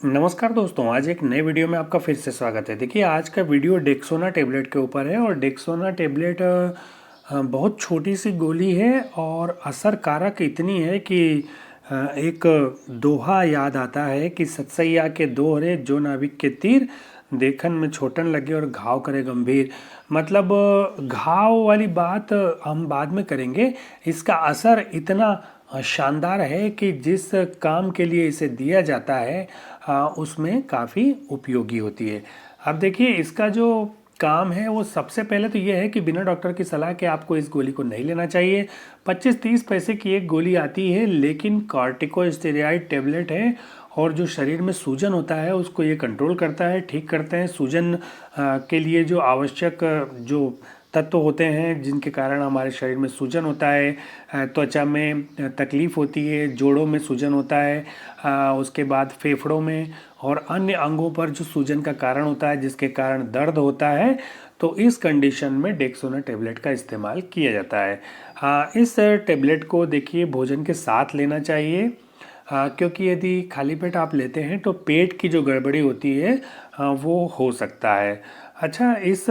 नमस्कार दोस्तों, आज एक नए वीडियो में आपका फिर से स्वागत है। देखिए, आज का वीडियो डेक्सोना टेबलेट के ऊपर है और डेक्सोना टेबलेट बहुत छोटी सी गोली है और असर कारक इतनी है कि एक दोहा याद आता है कि सतसैया के दोहरे जो नाविक के तीर देखन में छोटन लगे और घाव करे गंभीर। मतलब घाव वाली बात हम बाद में करेंगे। इसका असर इतना शानदार है कि जिस काम के लिए इसे दिया जाता है उसमें काफ़ी उपयोगी होती है। अब देखिए, इसका जो काम है वो सबसे पहले तो ये है कि बिना डॉक्टर की सलाह के आपको इस गोली को नहीं लेना चाहिए। 25-30 पैसे की एक गोली आती है, लेकिन कॉर्टिकोस्टेरॉइड टेबलेट है और जो शरीर में सूजन होता है उसको ये कंट्रोल करता है, ठीक करते हैं। सूजन के लिए जो आवश्यक जो तत्व होते हैं जिनके कारण हमारे शरीर में सूजन होता है, त्वचा में तकलीफ़ होती है, जोड़ों में सूजन होता है, उसके बाद फेफड़ों में और अन्य अंगों पर जो सूजन का कारण होता है जिसके कारण दर्द होता है, तो इस कंडीशन में डेक्सोना टेबलेट का इस्तेमाल किया जाता है। इस टेबलेट को देखिए भोजन के साथ लेना चाहिए, क्योंकि यदि खाली पेट आप लेते हैं तो पेट की जो गड़बड़ी होती है वो हो सकता है। अच्छा, इस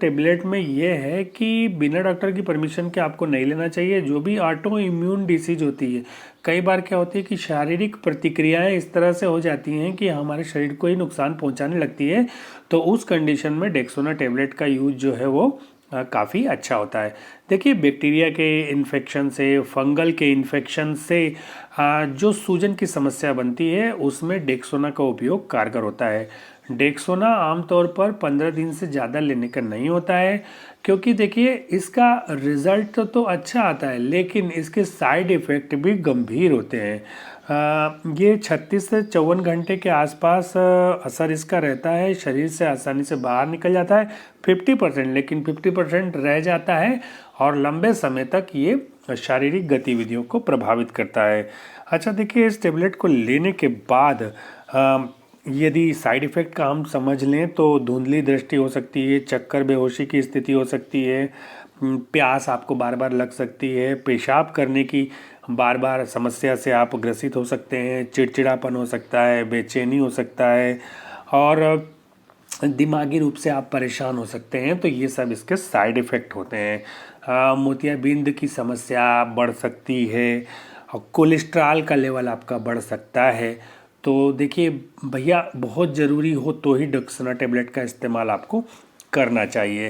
टेबलेट में ये है कि बिना डॉक्टर की परमिशन के आपको नहीं लेना चाहिए। जो भी ऑटो इम्यून डिसीज होती है, कई बार क्या होती है कि शारीरिक प्रतिक्रियाएं इस तरह से हो जाती हैं कि हमारे शरीर को ही नुकसान पहुंचाने लगती है, तो उस कंडीशन में डेक्सोना टेबलेट का यूज जो है वो काफ़ी अच्छा होता है। देखिए, बैक्टीरिया के इन्फेक्शन से, फंगल के इन्फेक्शन से जो सूजन की समस्या बनती है उसमें डेक्सोना का उपयोग कारगर होता है। डेक्सोना आमतौर पर 15 दिन से ज़्यादा लेने का नहीं होता है, क्योंकि देखिए इसका रिज़ल्ट तो अच्छा आता है लेकिन इसके साइड इफ़ेक्ट भी गंभीर होते हैं। ये 36 से 54 घंटे के आसपास असर इसका रहता है, शरीर से आसानी से बाहर निकल जाता है 50%, लेकिन 50% रह जाता है और लंबे समय तक ये शारीरिक गतिविधियों को प्रभावित करता है। अच्छा, देखिए, इस टेबलेट को लेने के बाद यदि साइड इफ़ेक्ट का हम समझ लें तो धुंधली दृष्टि हो सकती है, चक्कर बेहोशी की स्थिति हो सकती है, प्यास आपको बार बार लग सकती है, पेशाब करने की बार बार समस्या से आप ग्रसित हो सकते हैं, चिड़चिड़ापन हो सकता है, बेचैनी हो सकता है और दिमागी रूप से आप परेशान हो सकते हैं। तो ये सब इसके साइड इफ़ेक्ट होते हैं। मोतियाबिंद की समस्या बढ़ सकती है और कोलेस्ट्रॉल का लेवल आपका बढ़ सकता है। तो देखिए भैया, बहुत ज़रूरी हो तो ही डेक्सोना टेबलेट का इस्तेमाल आपको करना चाहिए।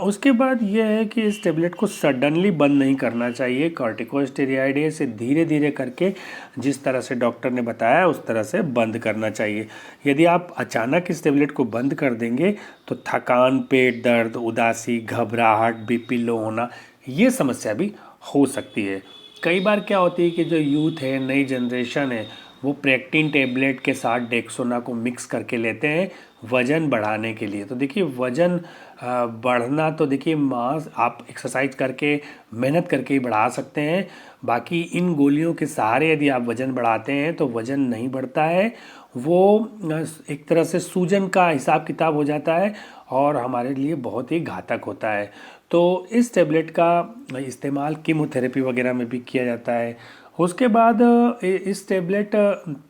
उसके बाद यह है कि इस टेबलेट को सडनली बंद नहीं करना चाहिए। कॉर्टिकोस्टेरॉइड है, इसे धीरे धीरे करके जिस तरह से डॉक्टर ने बताया उस तरह से बंद करना चाहिए। यदि आप अचानक इस टेबलेट को बंद कर देंगे तो थकान, पेट दर्द, उदासी, घबराहट, बीपी लो होना, ये समस्या भी हो सकती है। कई बार क्या होती है कि जो यूथ है, नई जनरेशन है, वो प्रेक्टिन टेबलेट के साथ डेक्सोना को मिक्स करके लेते हैं वज़न बढ़ाने के लिए। तो देखिए, वज़न बढ़ना तो देखिए मांस आप एक्सरसाइज करके, मेहनत करके ही बढ़ा सकते हैं। बाकी इन गोलियों के सहारे यदि आप वज़न बढ़ाते हैं तो वज़न नहीं बढ़ता है, वो एक तरह से सूजन का हिसाब किताब हो जाता है और हमारे लिए बहुत ही घातक होता है। तो इस टेबलेट का इस्तेमाल कीमोथेरेपी वगैरह में भी किया जाता है। उसके बाद इस टेबलेट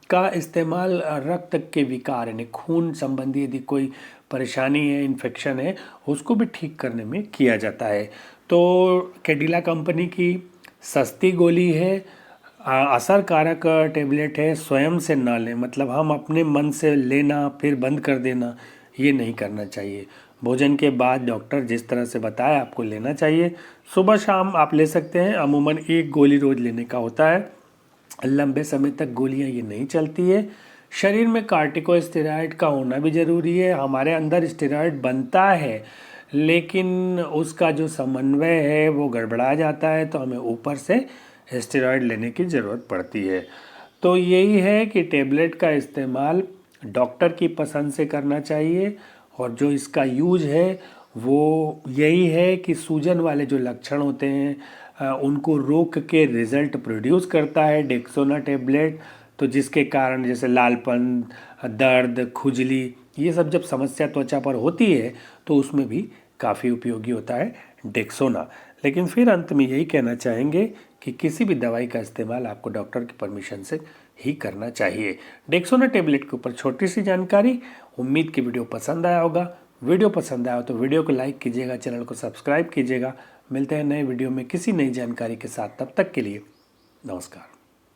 का इस्तेमाल रक्त के विकार यानी खून संबंधी यदि कोई परेशानी है, इन्फेक्शन है, उसको भी ठीक करने में किया जाता है। तो कैडिला कंपनी की सस्ती गोली है, असर कारक टेबलेट है, स्वयं से ना लें। मतलब हम अपने मन से लेना फिर बंद कर देना, ये नहीं करना चाहिए। भोजन के बाद डॉक्टर जिस तरह से बताया आपको लेना चाहिए। सुबह शाम आप ले सकते हैं, अमूमन एक गोली रोज़ लेने का होता है। लंबे समय तक गोलियां ये नहीं चलती है। शरीर में कार्टिकोस्टेरॉइड का होना भी ज़रूरी है। हमारे अंदर स्टेरॉइड बनता है लेकिन उसका जो समन्वय है वो गड़बड़ा जाता है, तो हमें ऊपर से स्टेरॉइड लेने की ज़रूरत पड़ती है। तो यही है कि टेबलेट का इस्तेमाल डॉक्टर की पसंद से करना चाहिए और जो इसका यूज है वो यही है कि सूजन वाले जो लक्षण होते हैं उनको रोक के रिज़ल्ट प्रोड्यूस करता है डेक्सोना टेबलेट। तो जिसके कारण जैसे लालपन, दर्द, खुजली, ये सब जब समस्या त्वचा पर होती है तो उसमें भी काफ़ी उपयोगी होता है डेक्सोना। लेकिन फिर अंत में यही कहना चाहेंगे कि किसी भी दवाई का इस्तेमाल आपको डॉक्टर की परमिशन से ही करना चाहिए। डेक्सोना टेबलेट के ऊपर छोटी सी जानकारी। उम्मीद की वीडियो पसंद आया होगा। वीडियो पसंद आया हो तो वीडियो को लाइक कीजिएगा, चैनल को सब्सक्राइब कीजिएगा। मिलते हैं नए वीडियो में किसी नई जानकारी के साथ। तब तक के लिए नमस्कार।